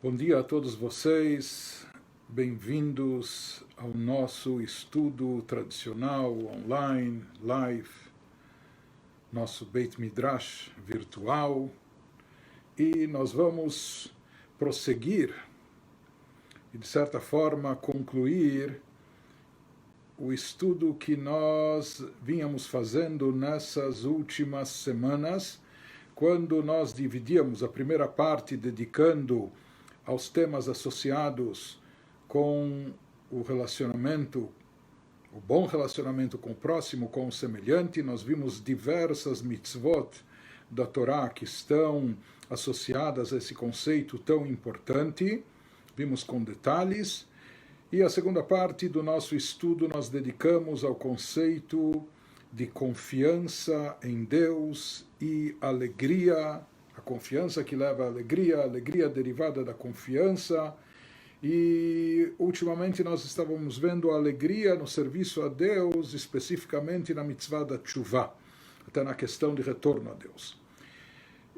Bom dia a todos vocês, bem-vindos ao nosso estudo tradicional, online, live, nosso Beit Midrash virtual, e nós vamos prosseguir e, de certa forma, concluir o estudo que nós vínhamos fazendo nessas últimas semanas, quando nós dividíamos a primeira parte dedicando aos temas associados com o relacionamento, o bom relacionamento com o próximo, com o semelhante. Nós vimos diversas mitzvot da Torá que estão associadas a esse conceito tão importante, vimos com detalhes, e a segunda parte do nosso estudo nós dedicamos ao conceito de confiança em Deus e alegria, a confiança que leva à alegria, a alegria derivada da confiança. E ultimamente nós estávamos vendo a alegria no serviço a Deus, especificamente na mitzvah da tshuvah, até na questão de retorno a Deus.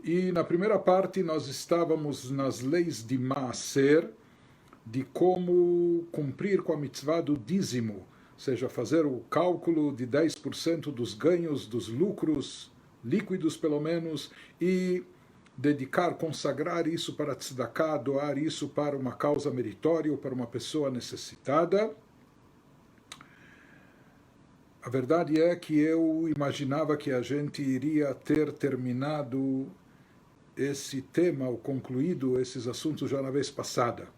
E na primeira parte nós estávamos nas leis de Maaser, de como cumprir com a mitzvah do dízimo, ou seja, fazer o cálculo de 10% dos ganhos, dos lucros líquidos pelo menos, e dedicar, consagrar isso para tzedakah, doar isso para uma causa meritória ou para uma pessoa necessitada. A verdade é que eu imaginava que a gente iria ter terminado esse tema, ou concluído esses assuntos já na vez passada.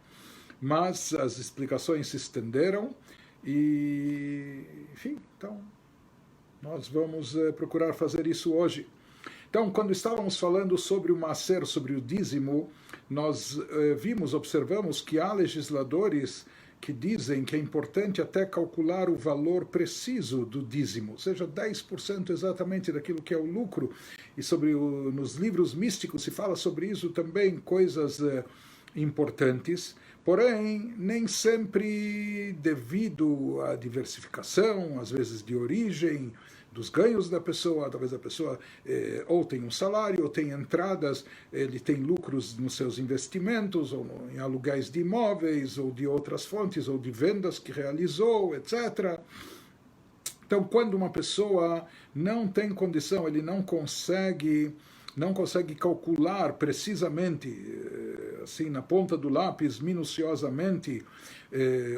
Mas as explicações se estenderam e, enfim, então nós vamos procurar fazer isso hoje. Então, quando estávamos falando sobre o maaser, sobre o dízimo, nós observamos que há legisladores que dizem que é importante até calcular o valor preciso do dízimo, ou seja, 10% exatamente daquilo que é o lucro. E nos livros místicos se fala sobre isso também, coisas importantes. Porém, nem sempre devido à diversificação, às vezes de origem, dos ganhos da pessoa, talvez a pessoa ou tem um salário, ou tem entradas, ele tem lucros nos seus investimentos, ou em aluguéis de imóveis, ou de outras fontes, ou de vendas que realizou, etc. Então, quando uma pessoa não tem condição, ele não consegue calcular precisamente, assim, na ponta do lápis, minuciosamente,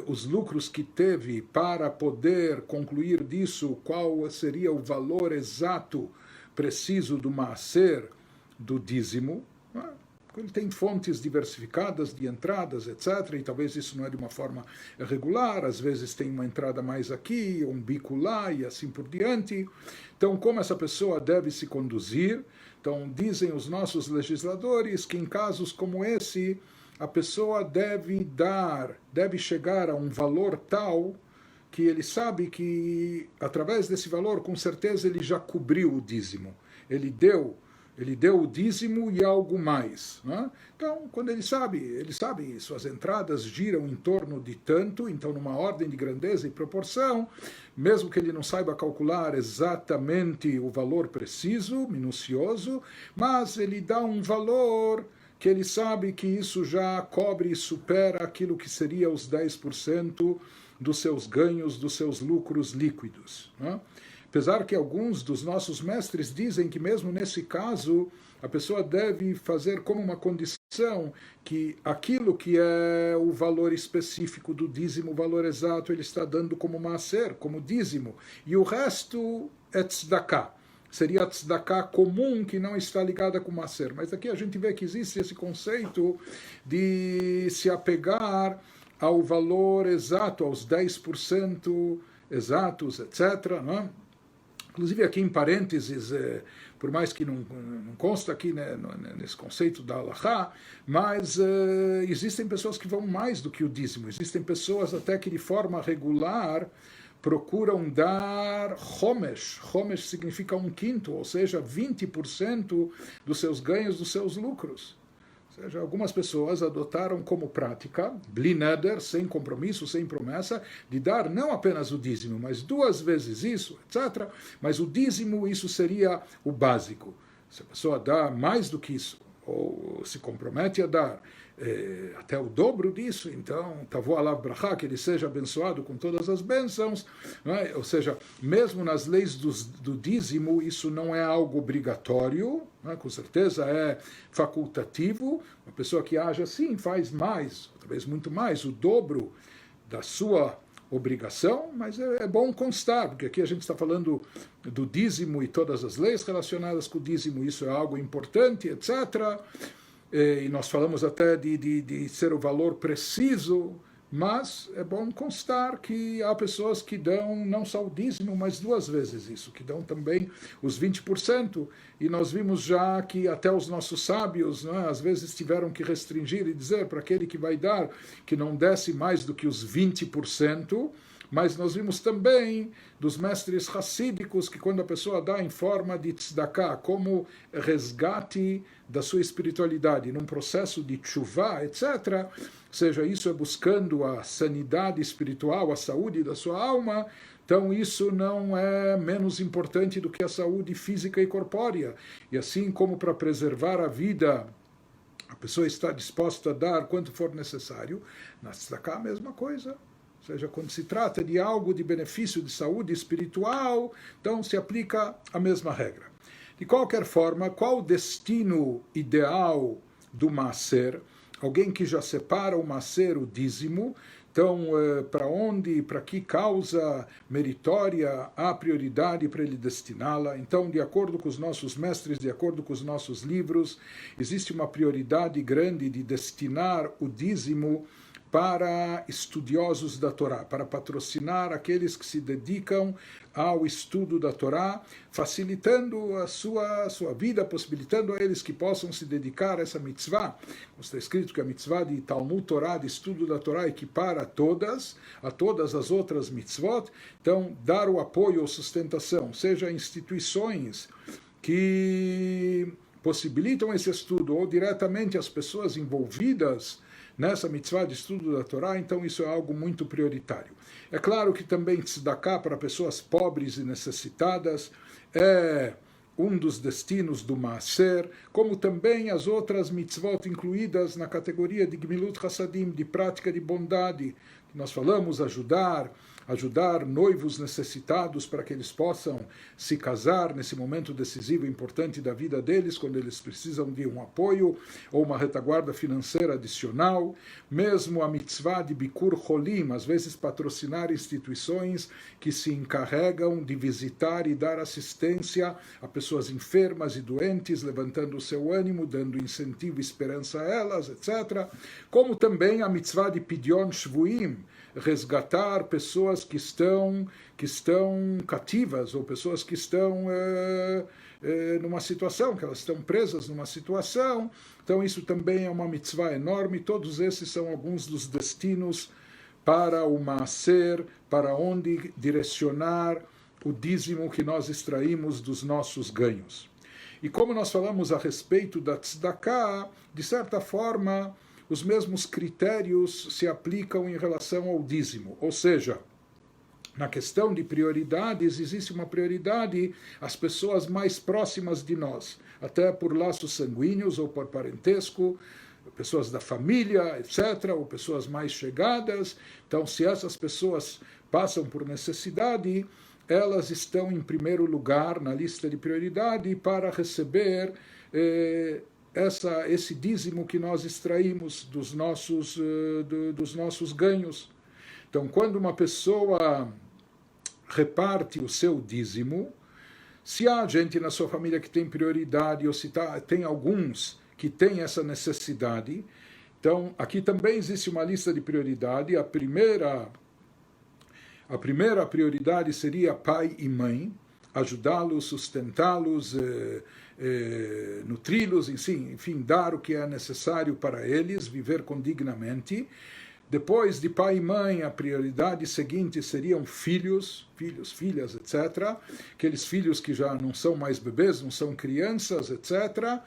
os lucros que teve para poder concluir disso qual seria o valor exato, preciso do maaser, do dízimo, né? Ele tem fontes diversificadas de entradas, etc., e talvez isso não é de uma forma regular, às vezes tem uma entrada mais aqui, um bico lá, e assim por diante. Então, como essa pessoa deve se conduzir? Então, dizem os nossos legisladores que em casos como esse, a pessoa deve chegar a um valor tal que ele sabe que, através desse valor, com certeza ele já cobriu o dízimo. Ele deu o dízimo e algo mais, né? Então, quando ele sabe, suas entradas giram em torno de tanto, então numa ordem de grandeza e proporção, mesmo que ele não saiba calcular exatamente o valor preciso, minucioso, mas ele dá um valor que ele sabe que isso já cobre e supera aquilo que seria os 10% dos seus ganhos, dos seus lucros líquidos, né? Apesar que alguns dos nossos mestres dizem que mesmo nesse caso a pessoa deve fazer como uma condição que aquilo que é o valor específico do dízimo, o valor exato, ele está dando como maaser, como dízimo, e o resto é tzedakah. Seria a tzedakah comum que não está ligada com maaser. Mas aqui a gente vê que existe esse conceito de se apegar ao valor exato, aos 10% exatos, etc., não é? Inclusive aqui em parênteses, por mais que não consta aqui, né, nesse conceito da Halachá, mas existem pessoas que vão mais do que o dízimo. Existem pessoas até que de forma regular procuram dar homesh. Homesh significa 1/5, ou seja, 20% dos seus ganhos, dos seus lucros. Ou seja, algumas pessoas adotaram como prática, bli neder, sem compromisso, sem promessa, de dar não apenas o dízimo, mas 2 vezes isso, etc. Mas o dízimo, isso seria o básico. Se a pessoa dá mais do que isso, ou se compromete a dar até o dobro disso, então, Tavo Alav Brachá, que ele seja abençoado com todas as bênçãos, não é? Ou seja, mesmo nas leis do dízimo, isso não é algo obrigatório, não é? Com certeza é facultativo, uma pessoa que age assim faz mais, talvez muito mais, o dobro da sua obrigação, mas é bom constar, porque aqui a gente está falando do dízimo e todas as leis relacionadas com o dízimo, isso é algo importante, etc., e nós falamos até de ser o valor preciso, mas é bom constar que há pessoas que dão não só o dízimo, mas 2 vezes isso, que dão também os 20%, e nós vimos já que até os nossos sábios, não é, às vezes tiveram que restringir e dizer para aquele que vai dar que não desse mais do que os 20%, mas nós vimos também dos mestres racídicos que quando a pessoa dá em forma de tzedakah, como resgate da sua espiritualidade, num processo de tshuva, etc., seja isso é buscando a sanidade espiritual, a saúde da sua alma, então isso não é menos importante do que a saúde física e corpórea. E assim como para preservar a vida, a pessoa está disposta a dar quanto for necessário, na tzedakah a mesma coisa. Ou seja, quando se trata de algo de benefício de saúde espiritual, então se aplica a mesma regra. De qualquer forma, qual o destino ideal do maaser? Alguém que já separa o maaser, o dízimo, então para onde, para que causa meritória há prioridade para ele destiná-la? Então, de acordo com os nossos mestres, de acordo com os nossos livros, existe uma prioridade grande de destinar o dízimo para estudiosos da Torá, para patrocinar aqueles que se dedicam ao estudo da Torá, facilitando a sua vida, possibilitando a eles que possam se dedicar a essa mitzvah. Está escrito que a mitzvah de Talmud Torá, de estudo da Torá, equipara a todas as outras mitzvot. Então, dar o apoio ou sustentação, seja instituições que possibilitam esse estudo, ou diretamente as pessoas envolvidas nessa mitzvah de estudo da Torá, então isso é algo muito prioritário. É claro que também tzedakah para pessoas pobres e necessitadas é um dos destinos do maaser, como também as outras mitzvot incluídas na categoria de Gmilut Hassadim, de prática de bondade, que nós falamos ajudar noivos necessitados para que eles possam se casar nesse momento decisivo e importante da vida deles, quando eles precisam de um apoio ou uma retaguarda financeira adicional. Mesmo a mitzvah de Bikur Cholim, às vezes patrocinar instituições que se encarregam de visitar e dar assistência a pessoas enfermas e doentes, levantando o seu ânimo, dando incentivo e esperança a elas, etc. Como também a mitzvah de Pidyon Shvuim, resgatar pessoas que estão cativas, ou pessoas que estão numa situação, que elas estão presas numa situação. Então isso também é uma mitzvah enorme. Todos esses são alguns dos destinos para o maaser, para onde direcionar o dízimo que nós extraímos dos nossos ganhos. E como nós falamos a respeito da tzedakah, de certa forma, os mesmos critérios se aplicam em relação ao dízimo. Ou seja, na questão de prioridades, existe uma prioridade às pessoas mais próximas de nós, até por laços sanguíneos ou por parentesco, pessoas da família, etc., ou pessoas mais chegadas. Então, se essas pessoas passam por necessidade, elas estão em primeiro lugar na lista de prioridade para receber esse dízimo que nós extraímos dos nossos ganhos. Então, quando uma pessoa reparte o seu dízimo, se há gente na sua família que tem prioridade, ou se tem alguns que têm essa necessidade, então aqui também existe uma lista de prioridade. A primeira prioridade seria pai e mãe, ajudá-los, sustentá-los, nutri-los, enfim, dar o que é necessário para eles, viver condignamente. Depois de pai e mãe, a prioridade seguinte seriam filhos, filhas, etc. Aqueles filhos que já não são mais bebês, não são crianças, etc.,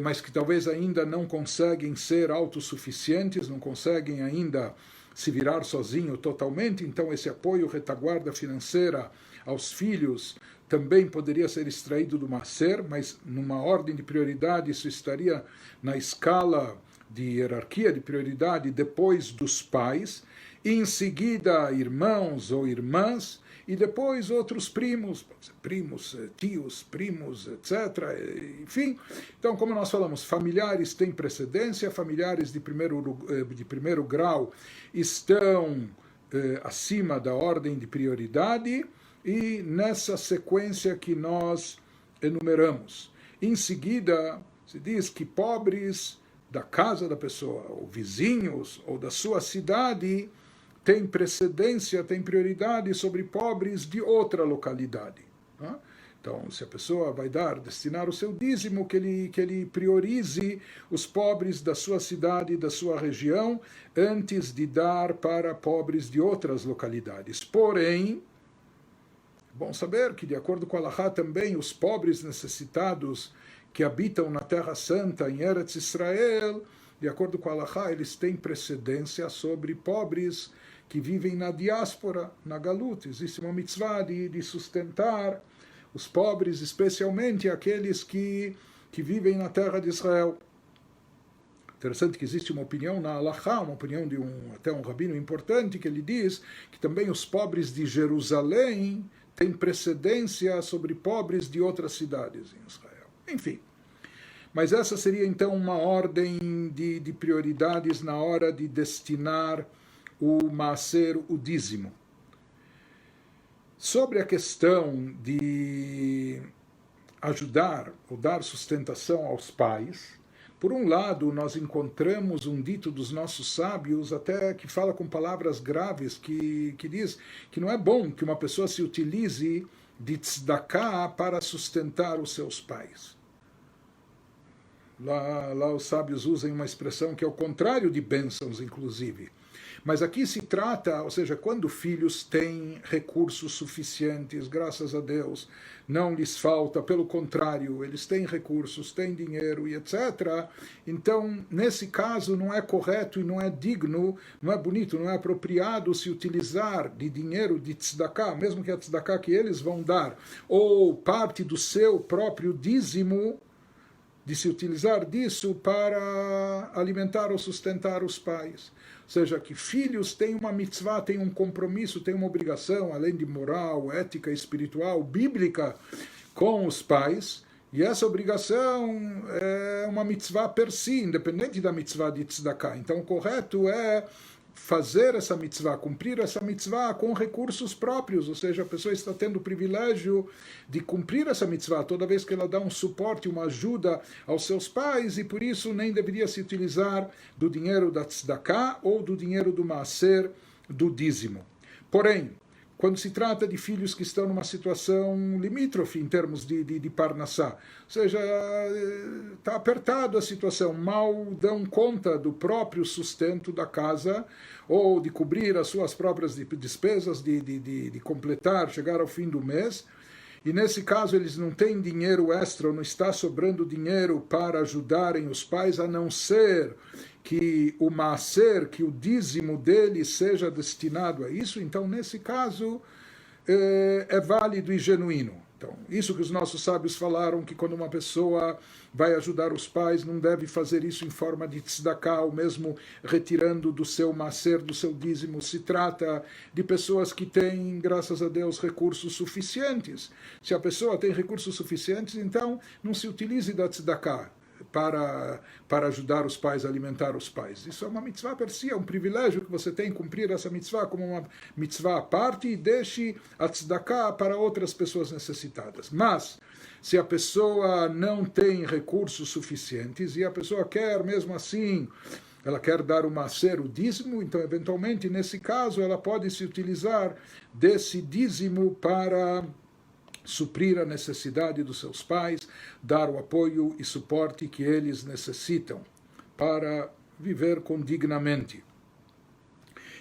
mas que talvez ainda não conseguem ser autossuficientes, não conseguem ainda se virar sozinho totalmente. Então esse apoio, retaguarda financeira aos filhos também poderia ser extraído do maaser, mas numa ordem de prioridade isso estaria na escala de hierarquia, de prioridade, depois dos pais, em seguida irmãos ou irmãs, e depois outros primos, tios, primos, etc. Enfim, então, como nós falamos, familiares têm precedência, familiares de primeiro grau estão acima da ordem de prioridade, e nessa sequência que nós enumeramos. Em seguida, se diz que pobres da casa da pessoa, ou vizinhos, ou da sua cidade, têm precedência, têm prioridade sobre pobres de outra localidade. Tá? Então, se a pessoa vai destinar o seu dízimo, que ele priorize os pobres da sua cidade, da sua região, antes de dar para pobres de outras localidades. Porém, é bom saber que, de acordo com a Halachá, também os pobres necessitados que habitam na Terra Santa, em Eretz Israel, de acordo com a Halachá, eles têm precedência sobre pobres que vivem na diáspora, na Galut. Existe uma mitzvah de sustentar os pobres, especialmente aqueles que vivem na terra de Israel. Interessante que existe uma opinião na Halachá, uma opinião de até um rabino importante, que ele diz que também os pobres de Jerusalém têm precedência sobre pobres de outras cidades em Israel. Enfim. Mas essa seria então uma ordem de prioridades na hora de destinar o maaser, o dízimo. Sobre a questão de ajudar ou dar sustentação aos pais, por um lado, nós encontramos um dito dos nossos sábios, até que fala com palavras graves, que diz que não é bom que uma pessoa se utilize de tzedakah para sustentar os seus pais. Lá os sábios usam uma expressão que é o contrário de bênçãos, inclusive. Mas aqui se trata, ou seja, quando filhos têm recursos suficientes, graças a Deus, não lhes falta, pelo contrário, eles têm recursos, têm dinheiro e etc. Então, nesse caso, não é correto e não é digno, não é bonito, não é apropriado se utilizar de dinheiro de tzedakah, mesmo que a tzedakah que eles vão dar, ou parte do seu próprio dízimo, de se utilizar disso para alimentar ou sustentar os pais. Ou seja, que filhos têm uma mitzvah, têm um compromisso, têm uma obrigação, além de moral, ética, espiritual, bíblica, com os pais, e essa obrigação é uma mitzvah per si, independente da mitzvah de tzedakah. Então, o correto é fazer essa mitzvah, cumprir essa mitzvah com recursos próprios, ou seja, a pessoa está tendo o privilégio de cumprir essa mitzvah toda vez que ela dá um suporte, uma ajuda aos seus pais, e por isso nem deveria se utilizar do dinheiro da tzedakah ou do dinheiro do maaser, do dízimo. Porém, quando se trata de filhos que estão numa situação limítrofe em termos de parnassá, ou seja, está apertado a situação, mal dão conta do próprio sustento da casa, ou de cobrir as suas próprias despesas, de completar, chegar ao fim do mês, e nesse caso eles não têm dinheiro extra, ou não está sobrando dinheiro para ajudarem os pais, a não ser que o maaser, que o dízimo dele seja destinado a isso. Então, nesse caso, é válido e genuíno. Então, isso que os nossos sábios falaram, que quando uma pessoa vai ajudar os pais, não deve fazer isso em forma de tzedakah, ou mesmo retirando do seu maaser, do seu dízimo. Se trata de pessoas que têm, graças a Deus, recursos suficientes. Se a pessoa tem recursos suficientes, então não se utilize da tzedakah para ajudar os pais, a alimentar os pais. Isso é uma mitzvah per si, é um privilégio que você tem, cumprir essa mitzvah como uma mitzvah à parte, e deixe a tzedakah para outras pessoas necessitadas. Mas, se a pessoa não tem recursos suficientes e a pessoa quer, mesmo assim, ela quer dar o maaser, o dízimo, então, eventualmente, nesse caso, ela pode se utilizar desse dízimo para suprir a necessidade dos seus pais, dar o apoio e suporte que eles necessitam para viver dignamente.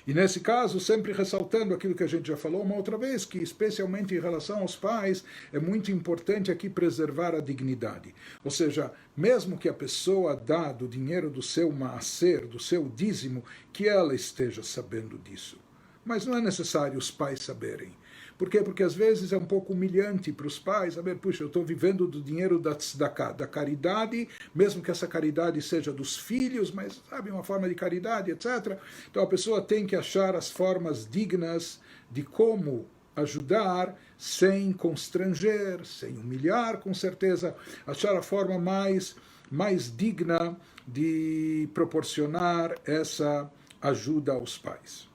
E nesse caso, sempre ressaltando aquilo que a gente já falou uma outra vez, que especialmente em relação aos pais, é muito importante aqui preservar a dignidade. Ou seja, mesmo que a pessoa dá do dinheiro do seu maaser, do seu dízimo, que ela esteja sabendo disso. Mas não é necessário os pais saberem. Por quê? Porque às vezes é um pouco humilhante para os pais saber, puxa, eu estou vivendo do dinheiro da tzedakah, da caridade, mesmo que essa caridade seja dos filhos, mas, sabe, uma forma de caridade, etc. Então a pessoa tem que achar as formas dignas de como ajudar sem constranger, sem humilhar, com certeza, achar a forma mais digna de proporcionar essa ajuda aos pais.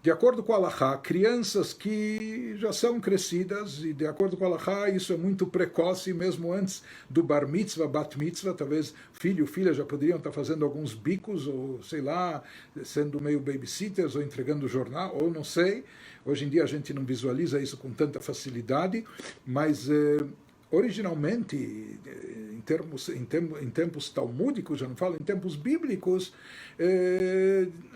De acordo com a Halachá, crianças que já são crescidas, e de acordo com a Halachá, isso é muito precoce, mesmo antes do bar mitzvah, bat mitzvah, talvez filho ou filha já poderiam estar fazendo alguns bicos, ou sei lá, sendo meio babysitters, ou entregando jornal, ou não sei. Hoje em dia a gente não visualiza isso com tanta facilidade, mas originalmente, em tempos talmúdicos, já não falo, em tempos bíblicos,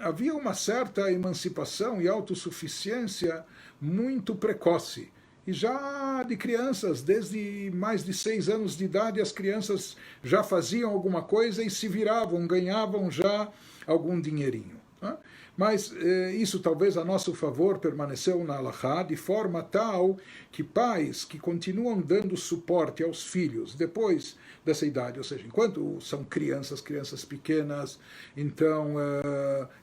havia uma certa emancipação e autossuficiência muito precoce. E já de crianças, desde mais de 6 anos de idade, as crianças já faziam alguma coisa e se viravam, ganhavam já algum dinheirinho. Né? Mas isso talvez a nosso favor permaneceu na Halachá de forma tal que pais que continuam dando suporte aos filhos depois dessa idade, ou seja, enquanto são crianças pequenas, então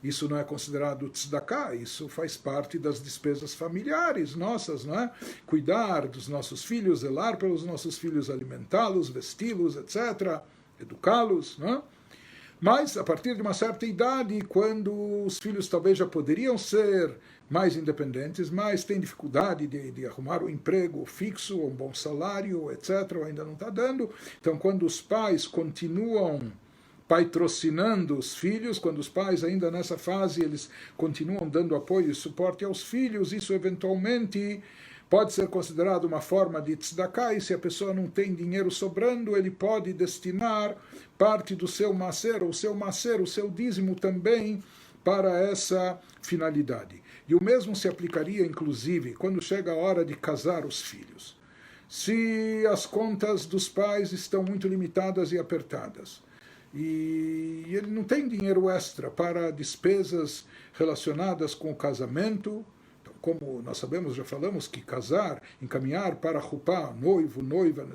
isso não é considerado tzedakah, isso faz parte das despesas familiares nossas, não é? Cuidar dos nossos filhos, zelar pelos nossos filhos, alimentá-los, vesti-los, etc., educá-los, não é? Mas, a partir de uma certa idade, quando os filhos talvez já poderiam ser mais independentes, mas têm dificuldade de arrumar um emprego fixo, um bom salário, etc., ou ainda não está dando. Então, quando os pais continuam patrocinando os filhos, quando os pais ainda nessa fase, eles continuam dando apoio e suporte aos filhos, isso eventualmente pode ser considerado uma forma de tzedakah, e se a pessoa não tem dinheiro sobrando, ele pode destinar parte do seu maser, o seu dízimo também, para essa finalidade. E o mesmo se aplicaria, inclusive, quando chega a hora de casar os filhos. Se as contas dos pais estão muito limitadas e apertadas, e ele não tem dinheiro extra para despesas relacionadas com o casamento, como nós sabemos, já falamos, que casar, encaminhar para Rupá, noivo, noiva,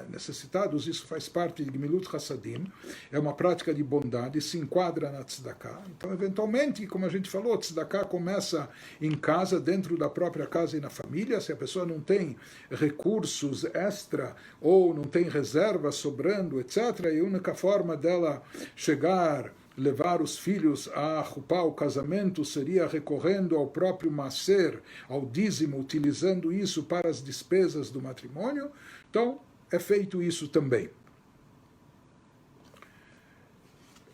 necessitados, isso faz parte de Gemilut Hassadim, é uma prática de bondade, se enquadra na tzedakah. Então, eventualmente, como a gente falou, a tzedakah começa em casa, dentro da própria casa e na família. Se a pessoa não tem recursos extra ou não tem reserva sobrando, etc., e a única forma dela levar os filhos a Rupá, o casamento, seria recorrendo ao próprio maser, ao dízimo, utilizando isso para as despesas do matrimônio. Então, é feito isso também.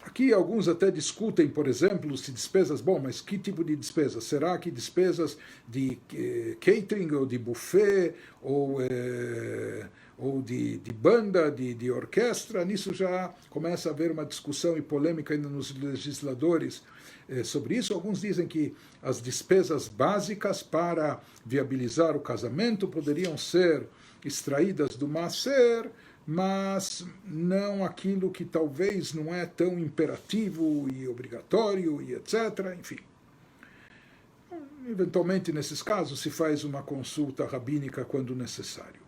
Aqui alguns até discutem, por exemplo, se despesas, bom, mas que tipo de despesas? Será que despesas de catering, ou de buffet, ou de banda, de orquestra? Nisso já começa a haver uma discussão e polêmica ainda nos legisladores sobre isso. Alguns dizem que as despesas básicas para viabilizar o casamento poderiam ser extraídas do maser, mas não aquilo que talvez não é tão imperativo e obrigatório, e etc. Enfim. Eventualmente, nesses casos, se faz uma consulta rabínica quando necessário.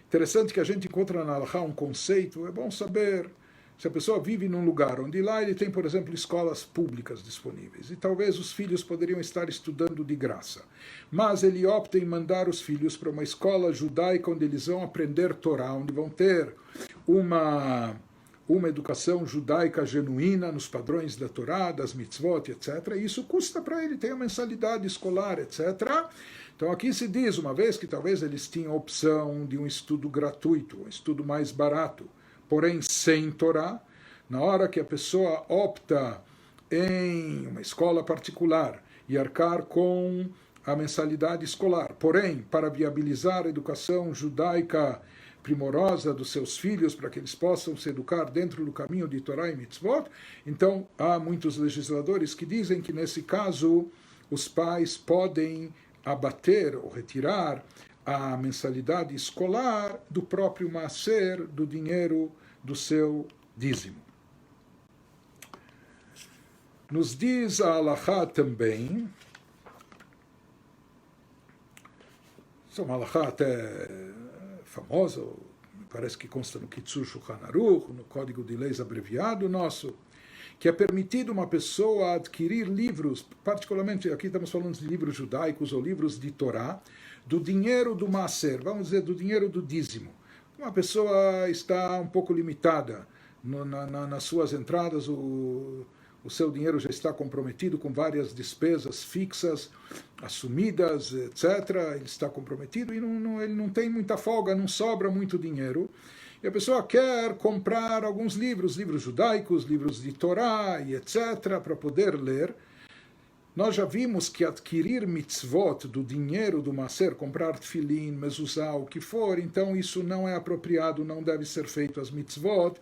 Interessante que a gente encontra na Halachá um conceito, é bom saber, se a pessoa vive num lugar onde lá ele tem, por exemplo, escolas públicas disponíveis, e talvez os filhos poderiam estar estudando de graça, mas ele opta em mandar os filhos para uma escola judaica onde eles vão aprender Torá, onde vão ter uma educação judaica genuína nos padrões da Torá, das mitzvot, etc. E isso custa para ele, tem a mensalidade escolar, etc. Então aqui se diz, uma vez que talvez eles tinham a opção de um estudo gratuito, um estudo mais barato, porém sem Torá, na hora que a pessoa opta em uma escola particular e arcar com a mensalidade escolar, porém, para viabilizar a educação judaica primorosa dos seus filhos, para que eles possam se educar dentro do caminho de Torá e Mitzvot, então há muitos legisladores que dizem que nesse caso os pais podem abater ou retirar a mensalidade escolar do próprio maser, do dinheiro do seu dízimo. Nos diz a Halachá também Isso é uma halakha até famosa, parece que consta no Kitzur Shulchan Aruch, no Código de Leis Abreviado nosso, que é permitido uma pessoa adquirir livros, particularmente aqui estamos falando de livros judaicos ou livros de Torá, do dinheiro do Maaser, vamos dizer, do dinheiro do dízimo. Uma pessoa está um pouco limitada nas suas entradas, o seu dinheiro já está comprometido com várias despesas fixas, assumidas, etc. Ele está comprometido e ele não tem muita folga, não sobra muito dinheiro. E a pessoa quer comprar alguns livros, livros judaicos, livros de Torá e etc., para poder ler. Nós já vimos que adquirir mitzvot do dinheiro do Maaser, comprar tefilin, mezuzá, o que for, então isso não é apropriado, não deve ser feito as mitzvot,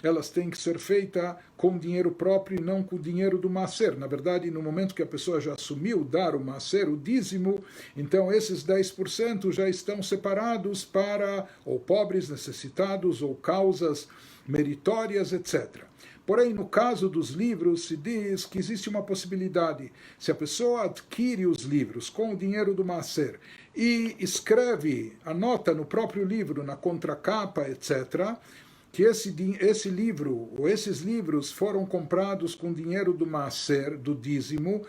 elas têm que ser feitas com dinheiro próprio e não com o dinheiro do Maaser. Na verdade, no momento que a pessoa já assumiu dar o Maaser, o dízimo, então esses 10% já estão separados para ou pobres, necessitados, ou causas meritórias, etc. Porém, no caso dos livros, se diz que existe uma possibilidade. Se a pessoa adquire os livros com o dinheiro do Maaser e escreve, anota no próprio livro, na contracapa, etc., que esse livro, ou esses livros foram comprados com dinheiro do Maaser, do dízimo,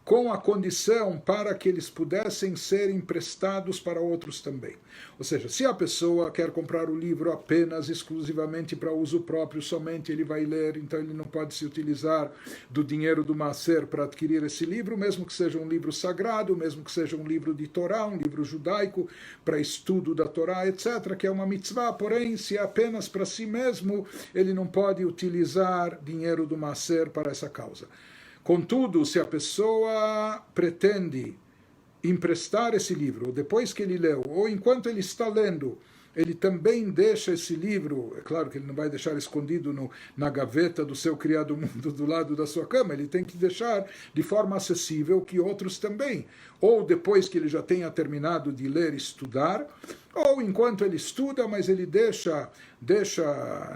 com a condição para que eles pudessem ser emprestados para outros também. Ou seja, se a pessoa quer comprar o livro apenas, exclusivamente para uso próprio, somente ele vai ler, então ele não pode se utilizar do dinheiro do Maaser para adquirir esse livro, mesmo que seja um livro sagrado, mesmo que seja um livro de Torá, um livro judaico, para estudo da Torá, etc., que é uma mitzvah, porém, se é apenas para si mesmo, ele não pode utilizar dinheiro do Maaser para essa causa. Contudo, se a pessoa pretende emprestar esse livro, depois que ele leu, ou enquanto ele está lendo, ele também deixa esse livro, é claro que ele não vai deixar escondido na gaveta do seu criado mundo do lado da sua cama, ele tem que deixar de forma acessível que outros também, ou depois que ele já tenha terminado de ler e estudar, ou enquanto ele estuda, mas ele deixa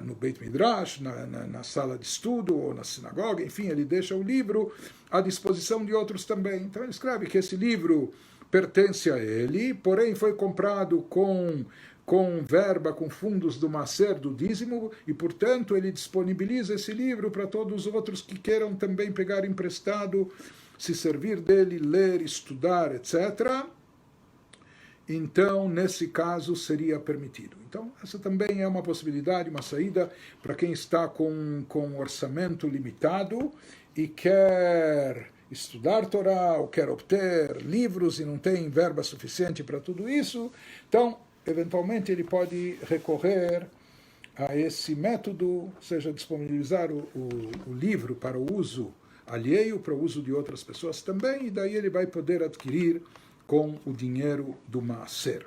no Beit Midrash, na sala de estudo, ou na sinagoga, enfim, ele deixa o livro à disposição de outros também. Então ele escreve que esse livro pertence a ele, porém foi comprado com verba, com fundos do Maaser, do dízimo, e, portanto, ele disponibiliza esse livro para todos os outros que queiram também pegar emprestado, se servir dele, ler, estudar, etc. Então, nesse caso, seria permitido. Então, essa também é uma possibilidade, uma saída para quem está com orçamento limitado e quer estudar Torá, ou quer obter livros e não tem verba suficiente para tudo isso. Então, eventualmente ele pode recorrer a esse método, ou seja, disponibilizar o livro para o uso alheio, para o uso de outras pessoas também, e daí ele vai poder adquirir com o dinheiro do Maaser.